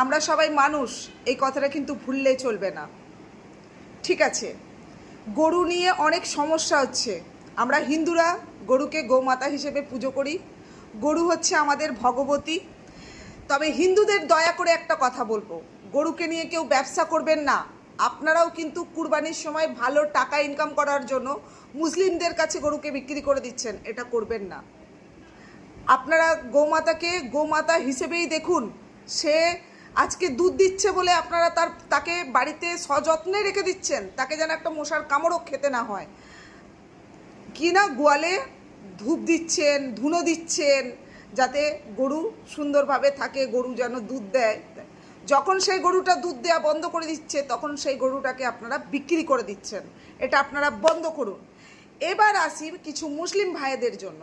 আমরা সবাই মানুষ, এই কথাটা কিন্তু ভুললে চলবে না। ঠিক আছে, গরু নিয়ে অনেক সমস্যা হচ্ছে। আমরা হিন্দুরা গরুকে গোমাতা হিসেবে পুজো করি, গরু হচ্ছে আমাদের ভগবতী। তবে হিন্দুদের দয়া করে একটা কথা বলবো, গরুকে নিয়ে কেউ ব্যবসা করবেন না। আপনারাও কিন্তু কুরবানির সময় ভালো টাকা ইনকাম করার জন্য মুসলিমদের কাছে গরুকে বিক্রি করে দিচ্ছেন, এটা করবেন না। আপনারা গোমাতাকে গোমাতা হিসেবেই দেখুন। সে আজকে দুধ দিচ্ছে বলে আপনারা তাকে বাড়িতে সযত্নে রেখে দিচ্ছেন, তাকে যেন একটা মশার কামড়ও খেতে না হয়। কি না গোয়ালে ধূপ দিচ্ছেন, ধুনো দিচ্ছেন, যাতে গরু সুন্দরভাবে থাকে, গরু যেন দুধ দেয়। যখন সেই গরুটা দুধ দেওয়া বন্ধ করে দিচ্ছে, তখন সেই গরুটাকে আপনারা বিক্রি করে দিচ্ছেন। এটা আপনারা বন্ধ করুন। এবার আসি কিছু মুসলিম ভাইদের জন্য।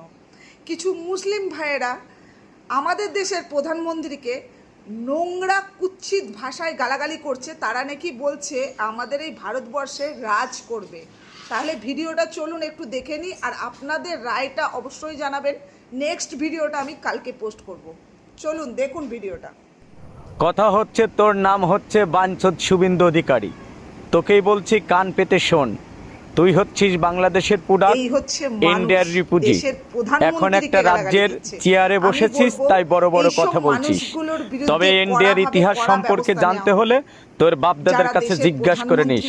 কিছু মুসলিম ভাইয়েরা আমাদের দেশের প্রধানমন্ত্রীকে নোংরা কুৎসিত ভাষায় গালাগালি করছে। তারা নাকি বলছে আমাদের এই ভারতবর্ষে রাজ করবে। তাহলে ভিডিওটা চলুন একটু দেখে নিই, আর আপনাদের রায়টা অবশ্যই জানাবেন। নেক্সট ভিডিওটা আমি কালকে পোস্ট করব। চলুন দেখুন ভিডিওটা। কথা হচ্ছে, তোর নাম হচ্ছে বাঞ্ছদ শুভেন্দু অধিকারী। তোকেই বলছি, কান পেতে শোন। তুই হচ্ছিস বাংলাদেশের প্রোডাক্ট, ইন্ডিয়ার রিফিউজি। এখন একটা রাজ্যের চেয়ারে বসেছিস, তাই বড় বড় কথা বলছিস। তবে ইন্ডিয়ার ইতিহাস সম্পর্কে জানতে হলে তোর বাপদাদার কাছে জিজ্ঞাসা করে নিস।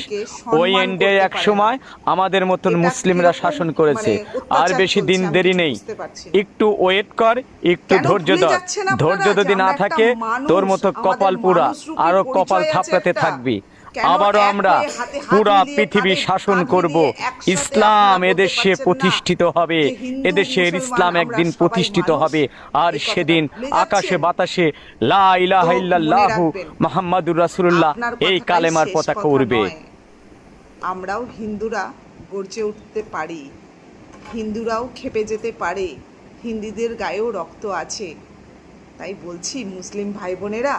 ওই ইন্ডিয়ায় এক সময় আমাদের মতন মুসলিমরা শাসন করেছে। আর বেশি দিন দেরি নেই, একটু ওয়েট কর, একটু ধৈর্য ধর। ধৈর্য যদি না থাকে, তোর মতো কপাল পুরা আরো কপাল থাপড়াতে থাকবি। আবারও আমরা পুরা পৃথিবী শাসন করব। ইসলাম এদেশে প্রতিষ্ঠিত হবে, এদেশের ইসলাম একদিন প্রতিষ্ঠিত হবে। আর সেদিন আকাশে বাতাসে লা ইলাহা ইল্লাল্লাহু মুহাম্মাদুর রাসূলুল্লাহ এই কালেমার পতাকা উড়বে। আমরাও হিন্দুরা গর্জে উঠতে পারি, হিন্দুরাও খেপে যেতে পারে, হিন্দুদের গায়েও রক্ত আছে। তাই বলছি মুসলিম ভাই বোনেরা,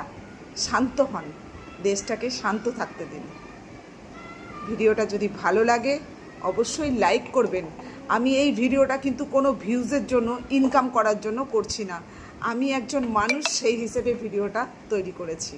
শান্ত হন, দেশটাকে শান্ত থাকতে দিন। ভিডিওটা যদি ভালো লাগে অবশ্যই লাইক করবেন। আমি এই ভিডিওটা কিন্তু কোনো ভিউজের জন্য, ইনকাম করার জন্য করছি না। আমি একজন মানুষ, সেই হিসেবে ভিডিওটা তৈরি করেছি।